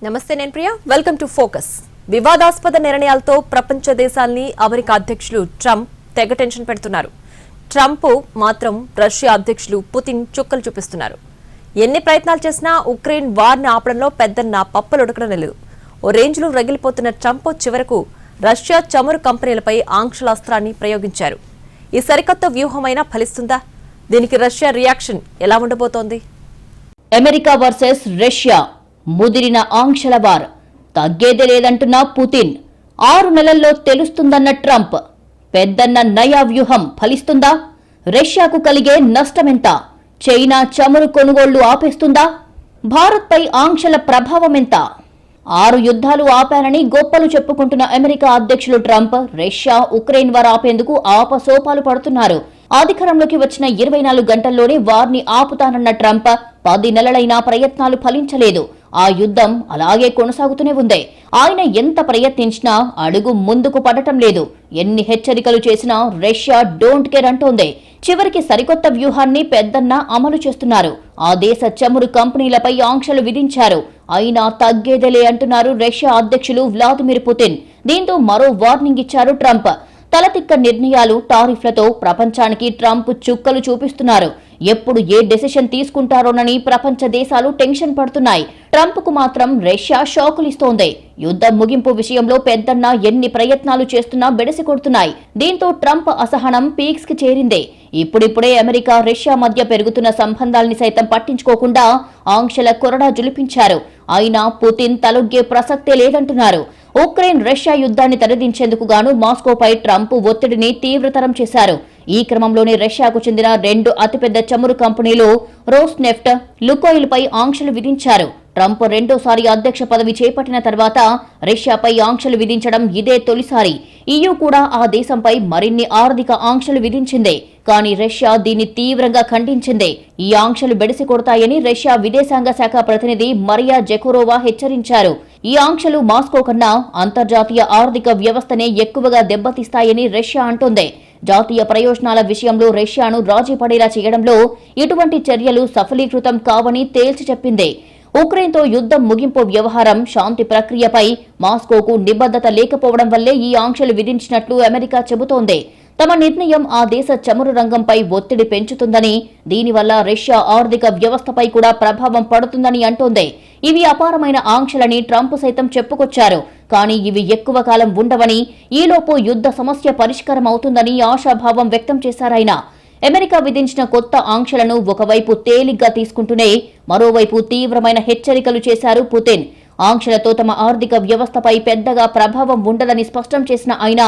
నమస్తే నేను Priya welcome to focus వివాదాస్పద నిర్ణయాలతో ప్రపంచ దేశాల్ని అమెరికా అధ్యక్షులు ట్రంప్ తెగ టెన్షన్ పెడుతున్నారు. ట్రంప్ మాత్రం రష్యా అధ్యక్షులు పుతిన్ చుక్కలు చూపిస్తున్నారు. ఎన్ని ప్రయత్నాలు చేసినా ఉక్రెయిన్ వార్ని ఆపడంలో పెద్దన్న పప్పలు ఉడకడం లేదు. ఓ రేంజ్లో రగిలిపోతున్న ట్రంప్ చివరకు రష్యా చమురు కంపెనీలపై ఆంక్షల అస్త్రాన్ని ప్రయోగించారు. ఈ సరికొత్త వ్యూహమైనా ఫలిస్తుందా? దీనికి రష్యా రియాక్షన్ ఎలా ఉండబోతోంది? అమెరికా వర్సెస్ రష్యా ముదిరిన ఆంక్షల వార్, తగ్గేదే లేదంటున్న పుతిన్, 6 నెలల్లో తెలుస్తుందన్న ట్రంప్, పెద్దన్న నయా వ్యూహం ఫలిస్తుందా? రష్యాకు కలిగే నష్టమెంత? చైనా చమురు కొనుగోళ్లు ఆపేస్తుందా? భారత్పై ఆంక్షల ప్రభావం ఎంత? 6 యుద్ధాలు ఆపానని గొప్పలు చెప్పుకుంటున్న అమెరికా అధ్యక్షులు ట్రంప్ రష్యా ఉక్రెయిన్ వార్ ఆపేందుకు ఆపసోపాలు పడుతున్నారు. అధికారంలోకి వచ్చిన 24 గంటల్లోనే వార్ని ఆపుతానన్న ట్రంప్ 10 నెలలైనా ప్రయత్నాలు ఫలించలేదు. ఆ యుద్ధం అలాగే కొనసాగుతూనే ఉంది. ఆయన ఎంత ప్రయత్నించినా అడుగు ముందుకు పడటం లేదు. ఎన్ని హెచ్చరికలు చేసినా రష్యా డోంట్ కేర్ అంటోంది. చివరికి సరికొత్త వ్యూహాన్ని పెద్దన్న అమలు చేస్తున్నారు. ఆ దేశ చమురు కంపెనీలపై ఆంక్షలు విధించారు. అయినా తగ్గేదేలే అంటున్నారు రష్యా అధ్యక్షులు వ్లాదిమిర్ పుతిన్. దీంతో మరో వార్నింగ్ ఇచ్చారు ట్రంప్. తలతిక్క నిర్ణయాలు, టారిఫ్లతో ప్రపంచానికి ట్రంప్ చుక్కలు చూపిస్తున్నారు. ఎప్పుడు ఏ డెసిషన్ తీసుకుంటారోనని ప్రపంచ దేశాలు టెన్షన్ పడుతున్నాయి. ట్రంప్ కు మాత్రం రష్యా షాకులిస్తోంది. యుద్ధం ముగింపు విషయంలో పెద్దన్న ఎన్ని ప్రయత్నాలు చేస్తున్నా బెడిసి కొడుతున్నాయి. దీంతో ట్రంప్ అసహనం పీక్స్ కి చేరింది. ఇప్పుడిప్పుడే అమెరికా రష్యా మధ్య పెరుగుతున్న సంబంధాల్ని సైతం పట్టించుకోకుండా ఆంక్షల కొరడా జులిపించారు. అయినా పుతిన్ తలొగ్గే ప్రసక్తే లేదంటున్నారు. ఉక్రెయిన్ రష్యా యుద్ధాన్ని తెరదించేందుకు గాను మాస్కోపై ట్రంప్ ఒత్తిడిని తీవ్రతరం చేశారు. ఈ క్రమంలోనే రష్యాకు చెందిన 2 అతిపెద్ద చమురు కంపెనీలు రోస్నెఫ్ట్, లుకోయిల్ పై ఆంక్షలు విధించారు. ట్రంప్ రెండోసారి అధ్యక్ష పదవి చేపట్టిన తర్వాత రష్యాపై ఆంక్షలు విధించడం ఇదే తొలిసారి. EU కూడా ఆ దేశంపై మరిన్ని ఆర్థిక ఆంక్షలు విధించింది. కానీ రష్యా దీన్ని తీవ్రంగా ఖండించింది. ఈ ఆంక్షలు బెడిసి కొడతాయని రష్యా విదేశాంగ శాఖ ప్రతినిధి మరియా జెకోరోవా హెచ్చరించారు. ఈ ఆంక్షలు మాస్కో కన్నా అంతర్జాతీయ ఆర్థిక వ్యవస్థనే ఎక్కువగా దెబ్బతీస్తాయని రష్యా అంటోంది. జాతీయ ప్రయోజనాల విషయంలో రష్యాను రాజీ పడేలా చేయడంలో ఇటువంటి చర్యలు సఫలీకృతం కావని తేల్చి చెప్పింది. ఉక్రెయిన్తో యుద్ధం ముగింపు వ్యవహారం, శాంతి ప్రక్రియపై మాస్కోకు నిబద్ధత లేకపోవడం వల్లే ఈ ఆంక్షలు విధించినట్లు అమెరికా చెబుతోంది. తమ నిర్ణయం ఆ దేశ చమురు రంగంపై ఒత్తిడి పెంచుతుందని, దీనివల్ల రష్యా ఆర్థిక వ్యవస్థపై కూడా ప్రభావం పడుతుందని అంటోంది. ఇవి అపారమైన ఆంక్షలని ట్రంప్ సైతం చెప్పుకొచ్చారు. కానీ ఇవి ఎక్కువ కాలం ఉండవని, ఈలోపు యుద్ధ సమస్య పరిష్కారం అవుతుందని ఆశాభావం వ్యక్తం చేశారాయన. అమెరికా విధించిన కొత్త ఆంక్షలను ఒకవైపు తేలిగ్గా తీసుకుంటూనే మరోవైపు తీవ్రమైన హెచ్చరికలు చేశారు పుతిన్. ఆంక్షలతో తమ ఆర్థిక వ్యవస్థపై పెద్దగా ప్రభావం ఉండదని స్పష్టం చేసిన ఆయన,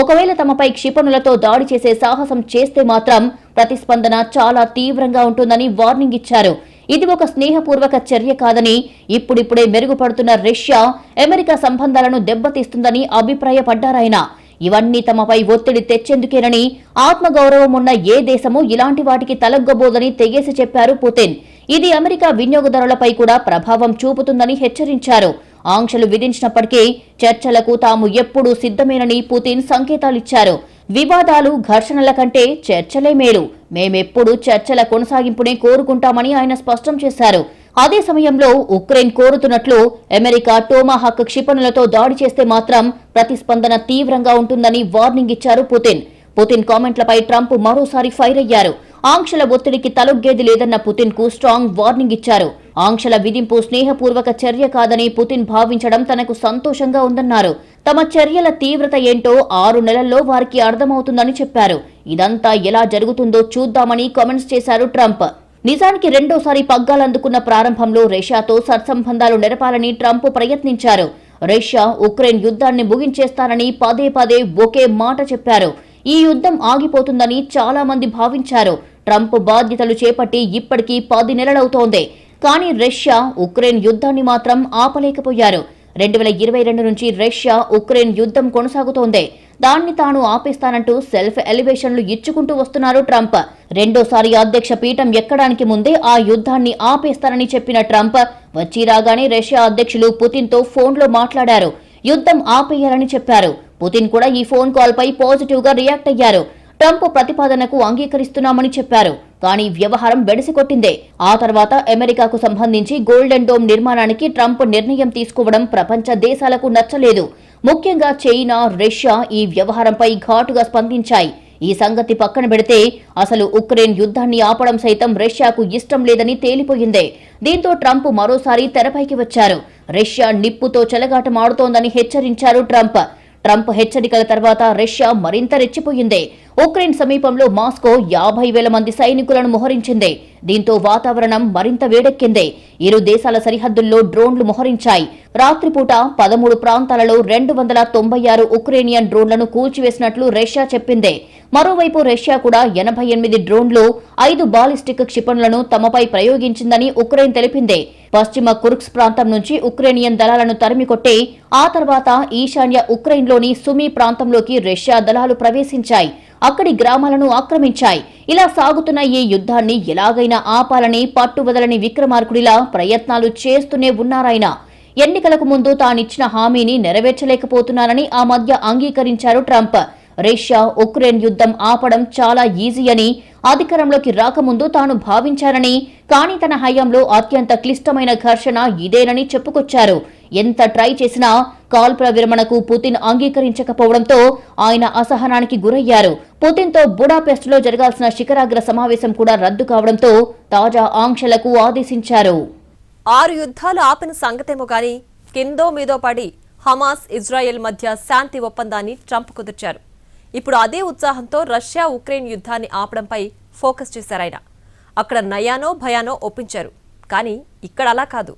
ఒకవేళ తమపై క్షిపణులతో దాడి చేసే సాహసం చేస్తే మాత్రం ప్రతిస్పందన చాలా తీవ్రంగా ఉంటుందని వార్నింగ్ ఇచ్చారు. ఇది ఒక స్నేహపూర్వక చర్య కాదని, ఇప్పుడిప్పుడే మెరుగుపడుతున్న రష్యా అమెరికా సంబంధాలను దెబ్బతీస్తుందని అభిప్రాయపడ్డారాయన. ఇవన్నీ తమపై ఒత్తిడి తెచ్చేందుకేనని, ఆత్మగౌరవం ఉన్న ఏ దేశమూ ఇలాంటి వాటికి తలగ్గబోదని తెగేసి చెప్పారు పుతిన్. ఇది అమెరికా వినియోగదారులపై కూడా ప్రభావం చూపుతుందని హెచ్చరించారు. ఆంక్షలు విధించినప్పటికీ చర్చలకు తాము ఎప్పుడూ సిద్ధమేనని పుతిన్ సంకేతాలిచ్చారు. వివాదాలు, ఘర్షణల కంటే చర్చలే మేలు, మేమెప్పుడూ చర్చల కొనసాగింపునే కోరుకుంటామని ఆయన స్పష్టం చేశారు. అదే సమయంలో ఉక్రెయిన్ కోరుతున్నట్లు అమెరికా టోమాహాక్ క్షిపణులతో దాడి చేస్తే మాత్రం ప్రతిస్పందన తీవ్రంగా ఉంటుందని వార్నింగ్ ఇచ్చారు పుతిన్. పుతిన్ కామెంట్లపై ట్రంప్ మరోసారి ఫైర్ అయ్యారు. ఆంక్షల ఒత్తిడికి తలొగ్గేది లేదన్న పుతిన్ కు స్ట్రాంగ్ వార్నింగ్ ఇచ్చారు. ఆంక్షల విధింపు స్నేహపూర్వక చర్య కాదని పుతిన్ భావించడం తనకు సంతోషంగా ఉందన్నారు. తమ చర్యల తీవ్రత ఏంటో 6 నెలల్లో వారికి అర్థమవుతుందని చెప్పారు. ఇదంతా ఎలా జరుగుతుందో చూద్దామని కామెంట్స్ చేశారు ట్రంప్. నిజానికి రెండోసారి పగ్గాలందుకున్న ప్రారంభంలో రష్యాతో సత్సంబంధాలు నెరపాలని ట్రంప్ ప్రయత్నించారు. రష్యా ఉక్రెయిన్ యుద్ధాన్ని ముగించేస్తానని పదే పదే ఒకే మాట చెప్పారు. ఈ యుద్ధం ఆగిపోతుందని చాలా మంది భావించారు. ట్రంప్ బాధ్యతలు చేపట్టి ఇప్పటికీ 10 నెలలవుతోంది. కానీ రష్యా ఉక్రెయిన్ యుద్ధాన్ని మాత్రం ఆపలేకపోయారు. 2022 నుంచి రష్యా ఉక్రెయిన్ యుద్ధం కొనసాగుతోంది. దాన్ని తాను ఆపేస్తానంటూ సెల్ఫ్ ఎలివేషన్లు ఇచ్చుకుంటూ వస్తున్నారు ట్రంప్. రెండోసారి అధ్యక్ష పీఠం ఎక్కడానికి ముందే ఆ యుద్ధాన్ని ఆపేస్తానని చెప్పిన ట్రంప్ వచ్చి రాగానే రష్యా అధ్యక్షులు పుతిన్తో ఫోన్లో మాట్లాడారు. యుద్ధం ఆపేయాలని చెప్పారు. పుతిన్ కూడా ఈ ఫోన్ కాల్ పై పాజిటివ్ గా రియాక్ట్ అయ్యారు. ట్రంప్ ప్రతిపాదనకు అంగీకరిస్తున్నామని చెప్పారు. కానీ వ్యవహారం బెడిసికొట్టిందే. ఆ తర్వాత అమెరికాకు సంబంధించి గోల్డెన్ డోమ్ నిర్మాణానికి ట్రంప్ నిర్ణయం తీసుకోవడం ప్రపంచ దేశాలకు నచ్చలేదు. ముఖ్యంగా చైనా, రష్యా ఈ వ్యవహారంపై ఘాటుగా స్పందించాయి. ఈ సంగతి పక్కన పెడితే అసలు ఉక్రెయిన్ యుద్ధాన్ని ఆపడం సైతం రష్యాకు ఇష్టం లేదని తేలిపోయిందే. దీంతో ట్రంప్ మరోసారి తెరపైకి వచ్చారు. రష్యా నిప్పుతో చెలగాటమాడుతోందని హెచ్చరించారు ట్రంప్. ట్రంప్ హెచ్చరికల తర్వాత రష్యా మరింత రెచ్చిపోయింది. ఉక్రెయిన్ సమీపంలో మాస్కో 50,000 మంది సైనికులను మోహరించింది. దీంతో వాతావరణం మరింత వేడెక్కింది. ఇరు దేశాల సరిహద్దుల్లో డ్రోన్లు మోహరించాయి. రాత్రిపూట 13 ప్రాంతాలలో 296 ఉక్రేనియన్ డ్రోన్లను కూల్చివేసినట్లు రష్యా చెప్పింది. మరోవైపు రష్యా కూడా 88 డ్రోన్లు, 5 బాలిస్టిక్ క్షిపణులను తమపై ప్రయోగించిందని ఉక్రెయిన్ తెలిపింది. పశ్చిమ కుర్స్క్ ప్రాంతం నుంచి ఉక్రేనియన్ దళాలను తరిమికొట్టి ఆ తర్వాత ఈశాన్య ఉక్రెయిన్లోని సుమీ ప్రాంతంలోకి రష్యా దళాలు ప్రవేశించాయి. అక్కడి గ్రామాలను ఆక్రమించాయి. ఇలా సాగుతున్న ఈ యుద్ధాన్ని ఎలాగైనా ఆపాలని పట్టువదలని విక్రమార్కుడిలా ప్రయత్నాలు చేస్తూనే ఉన్నారాయన. ఎన్నికలకు ముందు తానిచ్చిన హామీని నెరవేర్చలేకపోతున్నారని ఆ మధ్య అంగీకరించారు ట్రంప్. రష్యా ఉక్రెయిన్ యుద్ధం ఆపడం చాలా ఈజీ అని, అధికారంలోకి రాకముందు తాను భావించారని, కానీ తన హయాంలో అత్యంత క్లిష్టమైన ఘర్షణ ఇదేనని చెప్పుకొచ్చారు. ఎంత ట్రై చేసినా కాల్పుల విరమణకు పుతిన్ అంగీకరించకపోవడంతో ఆయన అసహనానికి గురయ్యారు. పుతిన్తో బుడాపెస్ట్లో జరగాల్సిన శిఖరాగ్ర సమావేశం కూడా రద్దు కావడంతో తాజా ఆంక్షలకు ఆదేశించారు. 6 యుద్ధాలు ఆపిన సంగతేమో గాని కిందో మీదో పడి హమాస్, ఇజ్రాయెల్ మధ్య శాంతి ఒప్పందాన్ని ట్రంప్ కుదిర్చారు. ఇప్పుడు అదే ఉత్సాహంతో రష్యా ఉక్రెయిన్ యుద్ధాన్ని ఆపడంపై ఫోకస్ చేశారాయన. అక్కడ నయానో భయానో ఒప్పించారు. కానీ ఇక్కడ అలా కాదు.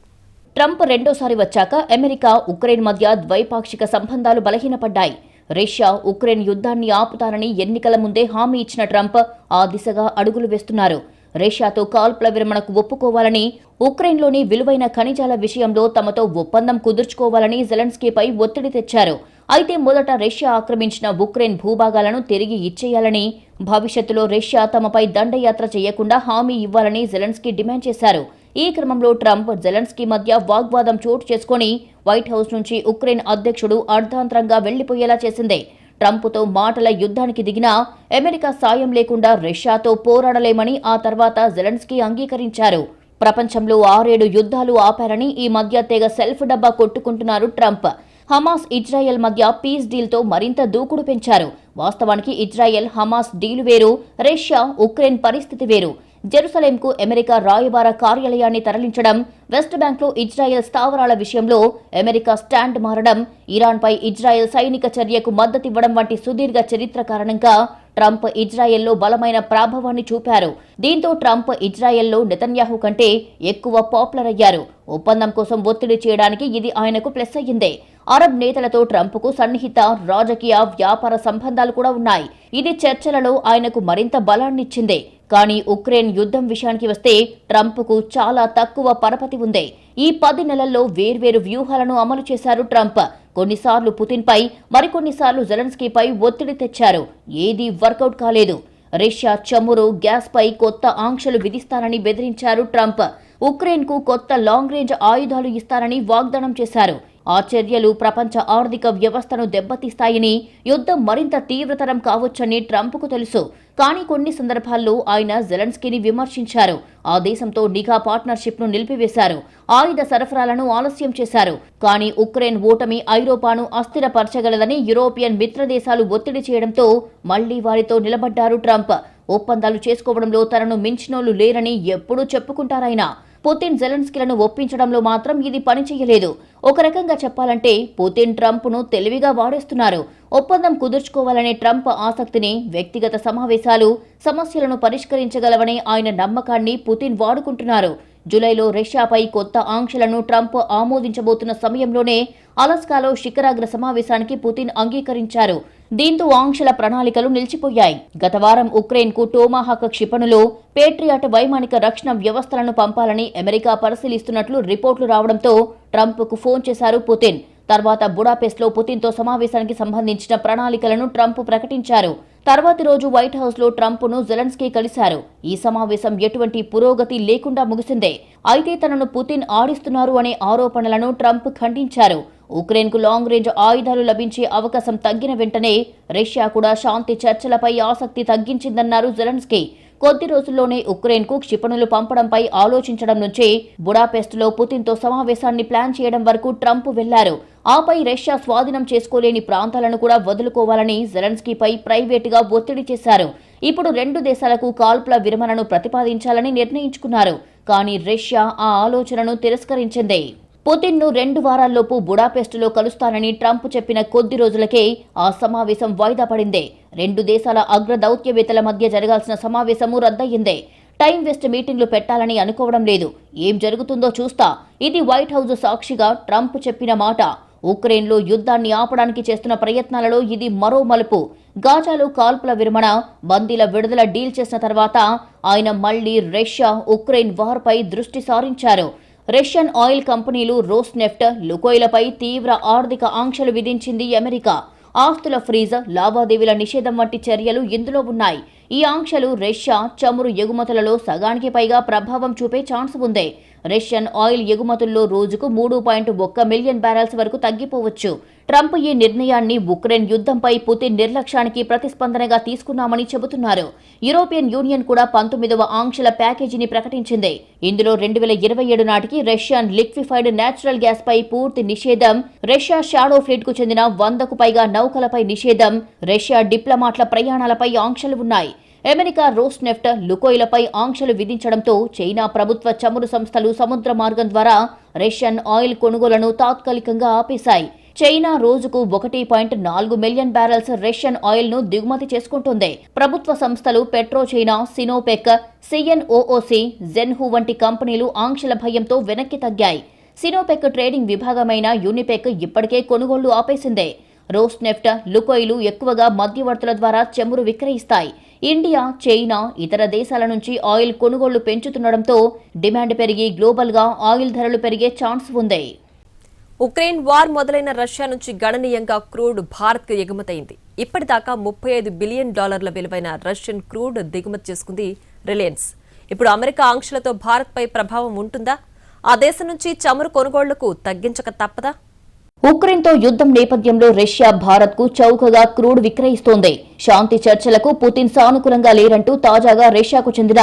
ట్రంప్ రెండోసారి వచ్చాక అమెరికా, ఉక్రెయిన్ మధ్య ద్వైపాక్షిక సంబంధాలు బలహీనపడ్డాయి. రష్యా ఉక్రెయిన్ యుద్ధాన్ని ఆపుతారని ఎన్నికల ముందే హామీ ఇచ్చిన ట్రంప్ ఆ దిశగా అడుగులు వేస్తున్నారు. రష్యాతో కాల్పుల విరమణకు ఒప్పుకోవాలని, ఉక్రెయిన్లోని విలువైన ఖనిజాల విషయంలో తమతో ఒప్పందం కుదుర్చుకోవాలని జెలెన్స్కీపై ఒత్తిడి తెచ్చారు. అయితే మొదట రష్యా ఆక్రమించిన ఉక్రెయిన్ భూభాగాలను తిరిగి ఇచ్చేయాలని, భవిష్యత్తులో రష్యా తమపై దండయాత్ర చేయకుండా హామీ ఇవ్వాలని జెలెన్స్కీ డిమాండ్ చేశారు. ఈ క్రమంలో ట్రంప్, జెలెన్స్కీ మధ్య వాగ్వాదం చోటు చేసుకుని వైట్ హౌస్ నుంచి ఉక్రెయిన్ అధ్యక్షుడు అర్ధాంతరంగా వెళ్లిపోయేలా చేసింది. ట్రంప్తో మాటల యుద్ధానికి దిగినా అమెరికా సాయం లేకుండా రష్యాతో పోరాడలేమని ఆ తర్వాత జెలెన్స్కీ అంగీకరించారు. ప్రపంచంలో 6-7 యుద్ధాలు ఆపారని ఈ మధ్య తెగ సెల్ఫ్ డబ్బా కొట్టుకుంటున్నారు ట్రంప్. హమాస్, ఇజ్రాయెల్ మధ్య పీస్ డీల్తో మరింత దూకుడు పెంచారు. వాస్తవానికి ఇజ్రాయెల్, హమాస్ డీల్ వేరు, రష్యా, ఉక్రెయిన్ పరిస్థితి వేరు. జెరూసలేంకు అమెరికా రాయబార కార్యాలయాన్ని తరలించడం, వెస్ట్ బ్యాంక్లో ఇజ్రాయెల్ స్థావరాల విషయంలో అమెరికా స్టాండ్ మారడం, ఇరాన్పై ఇజ్రాయెల్ సైనిక చర్యకు మద్దతివ్వడం వంటి సుదీర్ఘ చరిత్ర కారణంగా ట్రంప్ ఇజ్రాయెల్లో బలమైన ప్రభావాన్ని చూపారు. దీంతో ట్రంప్ ఇజ్రాయెల్లో నెతన్యాహు కంటే ఎక్కువ పాపులర్ అయ్యారు. ఒప్పందం కోసం ఒత్తిడి చేయడానికి ఇది ఆయనకు ప్లస్ అయ్యిందే. అరబ్ నేతలతో ట్రంప్కు సన్నిహిత రాజకీయ, వ్యాపార సంబంధాలు కూడా ఉన్నాయి. ఇది చర్చలలో ఆయనకు మరింత బలాన్నిచ్చింది. కానీ ఉక్రెయిన్ యుద్ధం విషయానికి వస్తే ట్రంప్కు చాలా తక్కువ పరపతి ఉంది. ఈ 10 నెలల్లో వేర్వేరు వ్యూహాలను అమలు చేశారు ట్రంప్. కొన్నిసార్లు పుతిన్పై, మరికొన్నిసార్లు జెలెన్స్కీపై ఒత్తిడి తెచ్చారు. ఏదీ వర్కౌట్ కాలేదు. రష్యా చమురు, గ్యాస్పై కొత్త ఆంక్షలు విధిస్తానని బెదిరించారు ట్రంప్. ఉక్రెయిన్కు కొత్త లాంగ్ రేంజ్ ఆయుధాలు ఇస్తారని వాగ్దానం చేశారు. ఆ చర్యలు ప్రపంచ ఆర్థిక వ్యవస్థను దెబ్బతీస్తాయని, యుద్ధం మరింత తీవ్రతరం కావచ్చని ట్రంప్కు తెలుసు. కానీ కొన్ని సందర్భాల్లో ఆయన జెలెన్స్కీని విమర్శించారు. ఆ దేశంతో నిఘా పార్ట్నర్షిప్ను నిలిపివేశారు. ఆయుధ సరఫరాలను ఆలస్యం చేశారు. కానీ ఉక్రెయిన్ ఓటమి ఐరోపాను అస్థిరపరచగలదని యూరోపియన్ మిత్రదేశాలు ఒత్తిడి చేయడంతో మళ్లీ వారితో నిలబడ్డారు ట్రంప్. ఒప్పందాలు చేసుకోవడంలో తనను మించినోళ్లు లేరని ఎప్పుడూ చెప్పుకుంటారాయన. పుతిన్, జెలెన్స్కీలను ఒప్పించడంలో మాత్రం ఇది పనిచేయలేదు. ఒక రకంగా చెప్పాలంటే పుతిన్ ట్రంప్ను తెలివిగా వాడేస్తున్నారు. ఒప్పందం కుదుర్చుకోవాలనే ట్రంప్ ఆసక్తిని, వ్యక్తిగత సమావేశాలు, సమస్యలను పరిష్కరించగలవనే ఆయన నమ్మకాన్ని పుతిన్ వాడుకుంటున్నారు. జూలైలో రష్యాపై కొత్త ఆంక్షలను ట్రంప్ ఆమోదించబోతున్న సమయంలోనే అలస్కాలో శిఖరాగ్ర సమావేశానికి పుతిన్ అంగీకరించారు. దీంతో ఆంక్షల ప్రణాళికలు నిలిచిపోయాయి. గత వారం ఉక్రెయిన్కు టోమాహాక్ క్షిపణులు, పేట్రియాట్ వైమానిక రక్షణ వ్యవస్థలను పంపాలని అమెరికా పరిశీలిస్తున్నట్లు రిపోర్టులు రావడంతో ట్రంప్కు ఫోన్ చేశారు పుతిన్. తర్వాత బుడాపెస్ట్లో పుతిన్తో సమావేశానికి సంబంధించిన ప్రణాళికలను ట్రంప్ ప్రకటించారు. తర్వాతి రోజు వైట్ హౌస్లో ట్రంప్ను జెలెన్స్కీ కలిశారు. ఈ సమావేశం ఎటువంటి పురోగతి లేకుండా ముగిసిందే. అయితే తనను పుతిన్ ఆడిస్తున్నారు అనే ఆరోపణలను ట్రంప్ ఖండించారు. ఉక్రెయిన్కు లాంగ్ రేంజ్ ఆయుధాలు లభించే అవకాశం తగ్గిన వెంటనే రష్యా కూడా శాంతి చర్చలపై ఆసక్తి తగ్గించిందన్నారు జెలెన్స్కీ. కొద్ది రోజుల్లోనే ఉక్రెయిన్కు క్షిపణులు పంపడంపై ఆలోచించడం నుంచి బుడాపెస్ట్లో పుతిన్తో సమావేశాన్ని ప్లాన్ చేయడం వరకు ట్రంప్ వెళ్లారు. ఆపై రష్యా స్వాధీనం చేసుకోలేని ప్రాంతాలను కూడా వదులుకోవాలని జెలెన్స్కీపై ప్రైవేటుగా ఒత్తిడి చేశారు. ఇప్పుడు రెండు దేశాలకు కాల్పుల విరమణను ప్రతిపాదించాలని నిర్ణయించుకున్నారు. కానీ రష్యా ఆ ఆలోచనను తిరస్కరించింది. పుతిన్ను 2 వారాల్లోపు బుడాపెస్టులో కలుస్తానని ట్రంప్ చెప్పిన కొద్ది రోజులకే ఆ సమావేశం వాయిదా పడింది. 2 దేశాల అగ్ర దౌత్యవేత్తల మధ్య జరగాల్సిన సమావేశము రద్దయింది. టైం వేస్ట్ మీటింగ్లు పెట్టాలని అనుకోవడం లేదు. ఏం జరుగుతుందో చూస్తా. ఇది వైట్ హౌస్ సాక్షిగా ట్రంప్ చెప్పిన మాట. ఉక్రెయిన్లో యుద్ధాన్ని ఆపడానికి చేస్తున్న ప్రయత్నాలలో ఇది మరో మలుపు. గాజాలో కాల్పుల విరమణ, బందీల విడుదల డీల్ చేసిన తర్వాత ఆయన మళ్లీ రష్యా ఉక్రెయిన్ వార్పై దృష్టి సారించారు. రష్యన్ ఆయిల్ కంపెనీలు రోస్నెఫ్ట్, లుకోయిలపై తీవ్ర ఆర్థిక ఆంక్షలు విధించింది అమెరికా. ఆస్తుల ఫ్రీజ్, లావాదేవీల నిషేధం వంటి చర్యలు ఇందులో ఉన్నాయి. ఈ ఆంక్షలు రష్యా చమురు ఎగుమతులలో సగానికి పైగా ప్రభావం చూపే ఛాన్స్ ఉంది. రష్యన్ ఆయిల్ ఎగుమతుల్లో రోజుకు 3.1 మిలియన్ బ్యారెల్స్ వరకు తగ్గిపోవచ్చు. ట్రంప్ ఈ నిర్ణయాన్ని ఉక్రెయిన్ యుద్ధంపై పుతిన్ నిర్లక్ష్యానికి ప్రతిస్పందనగా తీసుకున్నామని చెబుతున్నారు. యూరోపియన్ యూనియన్ కూడా 19వ ఆంక్షల ప్యాకేజీని ప్రకటించింది. ఇందులో 2027 నాటికి రష్యన్ లిక్విఫైడ్ నేచురల్ గ్యాస్ పై పూర్తి నిషేధం, రష్యా షాడో ఫ్లీట్ కు చెందిన 100కు పైగా నౌకలపై నిషేధం, రష్యా డిప్లొమాట్ల ప్రయాణాలపై ఆంక్షలు ఉన్నాయి. అమెరికా రోస్నెఫ్ట్, లుకోయిలపై ఆంక్షలు విధించడంతో చైనా ప్రభుత్వ చమురు సంస్థలు సముద్ర మార్గం ద్వారా రష్యన్ ఆయిల్ కొనుగోలను తాత్కాలికంగా ఆపేశాయి. చైనా రోజుకు 1.4 మిలియన్ బ్యారెల్స్ రష్యన్ ఆయిల్ ను దిగుమతి చేసుకుంటుంది. ప్రభుత్వ సంస్థలు పెట్రోచైనా, సినోపెక్, సిఎన్ఓఓసి, జెన్హు వంటి కంపెనీలు ఆంక్షల భయంతో వెనక్కి తగ్గాయి. సినోపెక్ ట్రేడింగ్ విభాగమైన యూనిపెక్ ఇప్పటికే కొనుగోళ్లు ఆపేసిందే. రోస్నెఫ్ట్, లుకోయిలు ఎక్కువగా మధ్యవర్తుల ద్వారా చమురు విక్రయిస్తాయి. ఇండియా, చైనా, ఇతర దేశాల నుంచి ఆయిల్ కొనుగోళ్లు పెంచుతుండటంతో డిమాండ్ పెరిగి గ్లోబల్గా ఆయిల్ ధరలు పెరిగే ఛాన్స్ ఉంది. ఉక్రెయిన్ వార్ మొదలైన రష్యా నుంచి గణనీయంగా క్రూడ్ భారత్కు ఎగుమతైంది. ఇప్పటిదాకా $30 బిలియన్ విలువైన రష్యన్ క్రూడ్ దిగుమతి చేసుకుంది రిలయన్స్. ఇప్పుడు అమెరికా ఆంక్షలతో భారత్పై ప్రభావం ఉంటుందా? ఆ దేశం నుంచి చమురు కొనుగోళ్లకు తగ్గించక తప్పదా? ఉక్రెయిన్తో యుద్ధం నేపథ్యంలో రష్యా భారత్కు చౌకగా క్రూడ్ విక్రయిస్తోంది. శాంతి చర్చలకు పుతిన్ సానుకూలంగా లేరంటూ తాజాగా రష్యాకు చెందిన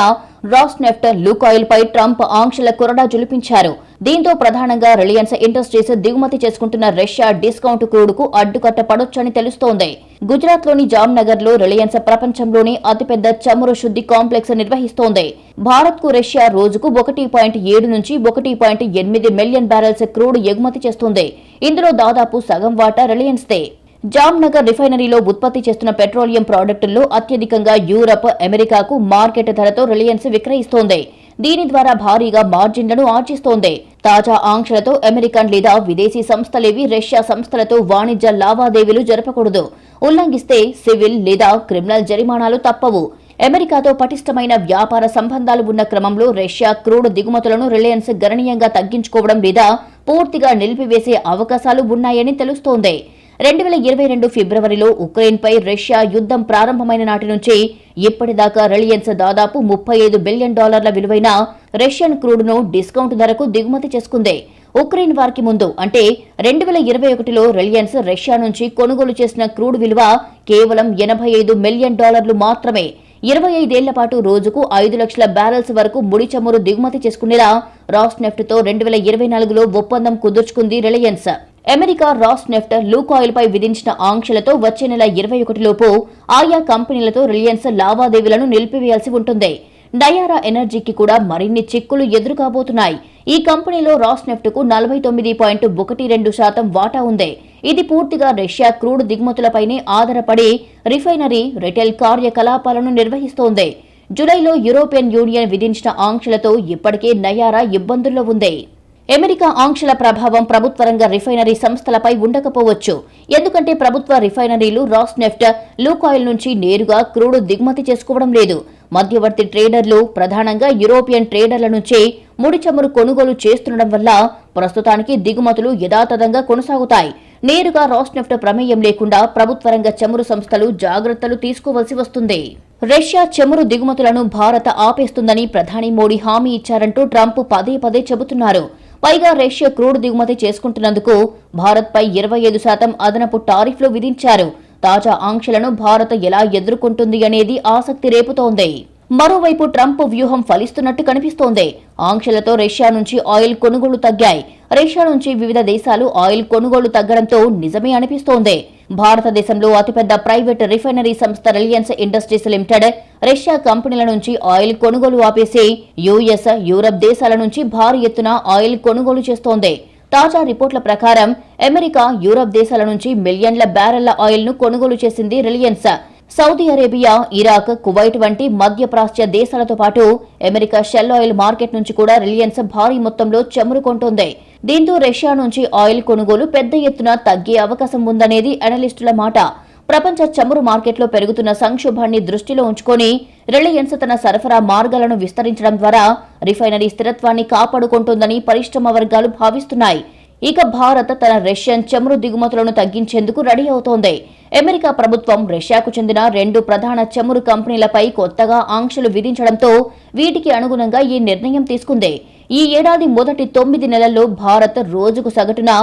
రాస్నెఫ్ట్, లుకాయిల్ పై ట్రంప్ ఆంక్షల కొరడా జులిపించారు. దీంతో ప్రధానంగా రిలయన్స్ ఇండస్ట్రీస్ దిగుమతి చేసుకుంటున్న రష్యా డిస్కౌంట్ క్రూడ్కు అడ్డుకట్ట పడొచ్చని తెలుస్తోంది. గుజరాత్లోని జామ్నగర్ లో రిలయన్స్ ప్రపంచంలోని అతిపెద్ద చమురు శుద్ధి కాంప్లెక్స్ నిర్వహిస్తోంది. భారత్కు రష్యా రోజుకు 1.7 నుంచి 1.8 మిలియన్ బ్యారెల్స్ క్రూడ్ ఎగుమతి చేస్తుంది. ఇందులో దాదాపు సగం వాటా రిలయన్స్దే. జామ్నగర్ రిఫైనరీలో ఉత్పత్తి చేస్తున్న పెట్రోలియం ప్రాడక్టుల్లో అత్యధికంగా యూరప్, అమెరికాకు మార్కెట్ ధరతో రిలయన్స్ విక్రయిస్తోంది. దీని ద్వారా భారీగా మార్జిన్లను ఆర్జిస్తోంది. తాజా ఆంక్షలతో అమెరికన్ లేదా విదేశీ సంస్థలేవి రష్యా సంస్థలతో వాణిజ్య లావాదేవీలు జరపకూడదు. ఉల్లంఘిస్తే సివిల్ లేదా క్రిమినల్ జరిమానాలు తప్పవు. అమెరికాతో పటిష్టమైన వ్యాపార సంబంధాలు ఉన్న క్రమంలో రష్యా క్రూడ్ దిగుమతులను రిలయన్స్ గణనీయంగా తగ్గించుకోవడం లేదా పూర్తిగా నిలిపివేసే అవకాశాలు ఉన్నాయని తెలుస్తోంది. 2022 ఫిబ్రవరిలో ఉక్రెయిన్పై రష్యా యుద్ధం ప్రారంభమైన నాటి నుంచి ఇప్పటిదాకా రిలయన్స్ దాదాపు $35 బిలియన్ విలువైన రష్యన్ క్రూడ్ను డిస్కౌంట్ ధరకు దిగుమతి చేసుకుంది. ఉక్రెయిన్ వార్కి ముందు అంటే 2021లో రిలయన్స్ రష్యా నుంచి కొనుగోలు చేసిన క్రూడ్ విలువ కేవలం $85 మిలియన్ మాత్రమే. 25 ఏళ్ల పాటు రోజుకు 5 లక్షల బ్యారెల్స్ వరకు ముడి చమురు దిగుమతి చేసుకునేలా రాస్నెఫ్ట్తో 2024లో ఒప్పందం కుదుర్చుకుంది రిలయన్స్. అమెరికా రాస్నెఫ్ట్, లుకాయిల్ పై విధించిన ఆంక్షలతో వచ్చే నెల 21లోపు ఆయా కంపెనీలతో రిలయన్స్ లావాదేవీలను నిలిపివేయాల్సి ఉంటుంది. డయారా ఎనర్జీకి కూడా మరిన్ని చిక్కులు ఎదురుకాబోతున్నాయి. ఈ కంపెనీలో రాస్నెఫ్ట్కు 49.12% వాటా ఉంది. ఇది పూర్తిగా రష్యా క్రూడ్ దిగుమతులపైనే ఆధారపడి రిఫైనరీ, రిటైల్ కార్యకలాపాలను నిర్వహిస్తోంది. జూలైలో యూరోపియన్ యూనియన్ విధించిన ఆంక్షలతో ఇప్పటికే డయారా ఇబ్బందుల్లో ఉంది. అమెరికా ఆంక్షల ప్రభావం ప్రభుత్వ రంగ రిఫైనరీ సంస్థలపై ఉండకపోవచ్చు. ఎందుకంటే ప్రభుత్వ రిఫైనరీలు రాస్నెఫ్ట్, లుకాయిల్ నుంచి నేరుగా క్రూడ్ దిగుమతి చేసుకోవడం లేదు. మధ్యవర్తి ట్రేడర్లు ప్రధానంగా యూరోపియన్ ట్రేడర్ల నుంచే ముడి చమురు కొనుగోలు చేస్తుండడం వల్ల ప్రస్తుతానికి దిగుమతులు యథాతథంగా కొనసాగుతాయి. నేరుగా రాస్నెఫ్ట్ ప్రమేయం లేకుండా ప్రభుత్వ రంగ చమురు సంస్థలు జాగ్రత్తలు తీసుకోవాల్సి వస్తుంది. రష్యా చమురు దిగుమతులను భారత్ ఆపేస్తుందని ప్రధాని మోడీ హామీ ఇచ్చారంటూ ట్రంప్ పదే పదే చెబుతున్నారు. పైగా రష్యా క్రూడ్ దిగుమతి చేసుకుంటున్నందుకు భారత్పై 25% అదనపు టారిఫ్లు విధించారు. తాజా ఆంక్షలను భారత్ ఎలా ఎదుర్కొంటుంది అనేది ఆసక్తి రేపుతోంది. మరోవైపు ట్రంప్ వ్యూహం ఫలిస్తున్నట్టు కనిపిస్తోంది. ఆంక్షలతో రష్యా నుంచి ఆయిల్ కొనుగోళ్లు తగ్గాయి. రష్యా నుంచి వివిధ దేశాలు ఆయిల్ కొనుగోళ్లు తగ్గడంతో నిజమే అనిపిస్తోంది. భారతదేశంలో అతిపెద్ద ప్రైవేట్ రిఫైనరీ సంస్థ రిలయన్స్ ఇండస్ట్రీస్ లిమిటెడ్ రష్యా కంపెనీల నుంచి ఆయిల్ కొనుగోలు ఆపేసి యుఎస్, యూరప్ దేశాల నుంచి భారీ ఎత్తున ఆయిల్ కొనుగోలు చేస్తోంది. తాజా రిపోర్టుల ప్రకారం అమెరికా, యూరప్ దేశాల నుంచి మిలియన్ల బ్యారెళ్ల ఆయిల్ ను కొనుగోలు చేసింది Reliance. Saudi Arabia, Iraq, Kuwait వంటి మధ్యప్రాచ్య దేశాలతో పాటు అమెరికా షెల్ ఆయిల్ మార్కెట్ నుంచి కూడా రిలయన్స్ భారీ మొత్తంలో చమురు కొంటోంది. దీంతో రష్యా నుంచి ఆయిల్ కొనుగోలు పెద్ద ఎత్తున తగ్గే అవకాశం ఉందనేది అనలిస్టుల మాట. ప్రపంచ చమురు మార్కెట్లో పెరుగుతున్న సంక్షోభాన్ని దృష్టిలో ఉంచుకొని రిలయన్స్ తన సరఫరా మార్గాలను విస్తరించడం ద్వారా రిఫైనరీ స్థిరత్వాన్ని కాపాడుకుంటోందని పరిశ్రమ వర్గాలు భావిస్తున్నాయి. ఇక భారత్ తన రష్యన్ చమురు దిగుమతులను తగ్గించేందుకు రెడీ అవుతోంది. అమెరికా ప్రభుత్వం రష్యాకు చెందిన 2 ప్రధాన చమురు కంపెనీలపై కొత్తగా ఆంక్షలు విధించడంతో వీటికి అనుగుణంగా ఈ నిర్ణయం తీసుకుంది. ఈ ఏడాది మొదటి 9 నెలల్లో భారత్ రోజుకు సగటున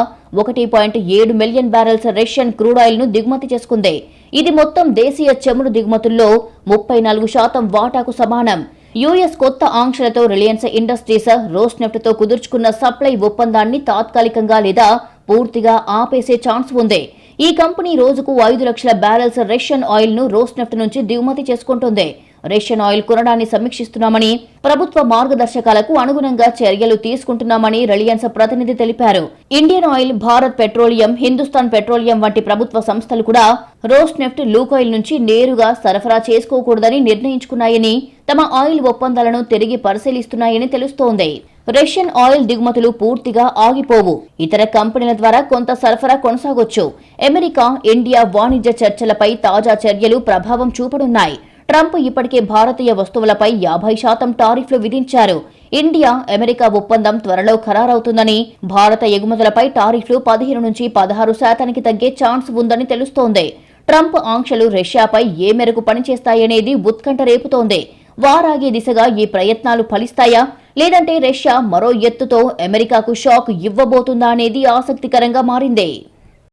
1.7 million barrels Russian crude oil ను దిగుమతి చేసుకుంది. ఇది మొత్తం దేశీయ చమురు దిగుమతుల్లో 34% వాటాకు సమానం. యుఎస్ కొత్త ఆంక్షలతో రిలయన్స్ ఇండస్ట్రీస్ రోస్నెఫ్ట్ తో కుదుర్చుకున్న సప్లై ఒప్పందాన్ని తాత్కాలికంగా లేదా పూర్తిగా ఆపేసే ఛాన్స్ ఉంది. ఈ కంపెనీ రోజుకు 5 లక్షల బ్యారెల్స్ రష్యన్ ఆయిల్ ను రోస్నెఫ్ట్ నుంచి దిగుమతి చేసుకుంటోంది. రష్యన్ ఆయిల్ కొనడాన్ని సమీక్షిస్తున్నామని, ప్రభుత్వ మార్గదర్శకాలకు అనుగుణంగా చర్యలు తీసుకుంటున్నామని రిలయన్స్ ప్రతినిధి తెలిపారు. Indian oil, Bharat petroleum, Hindustan petroleum వంటి ప్రభుత్వ సంస్థలు కూడా రోస్నెఫ్ట్, లూకాయిల్ నుంచి నేరుగా సరఫరా చేసుకోకూడదని నిర్ణయించుకున్నాయని, తమ ఆయిల్ ఒప్పందాలను తిరిగి పరిశీలిస్తున్నాయని తెలుస్తోంది. రష్యన్ ఆయిల్ దిగుమతులు పూర్తిగా ఆగిపోవు. ఇతర కంపెనీల ద్వారా కొంత సరఫరా కొనసాగొచ్చు. అమెరికా, ఇండియా వాణిజ్య చర్చలపై తాజా చర్యలు ప్రభావం చూపనున్నాయి. ట్రంప్ ఇప్పటికే భారతీయ వస్తువులపై 50% టారిఫ్లు విధించారు. ఇండియా, అమెరికా ఒప్పందం త్వరలో ఖరారవుతుందని, భారత ఎగుమతులపై టారిఫ్లు 15 నుంచి 16% తగ్గే ఛాన్స్ ఉందని తెలుస్తోంది. ట్రంప్ ఆంక్షలు రష్యాపై ఏ మేరకు పనిచేస్తాయనేది ఉత్కంఠ రేపుతోంది. వారాగే దిశగా ఈ ప్రయత్నాలు ఫలిస్తాయా, లేదంటే రష్యా మరో ఎత్తుతో అమెరికాకు షాక్ ఇవ్వబోతుందా అనేది ఆసక్తికరంగా మారింది.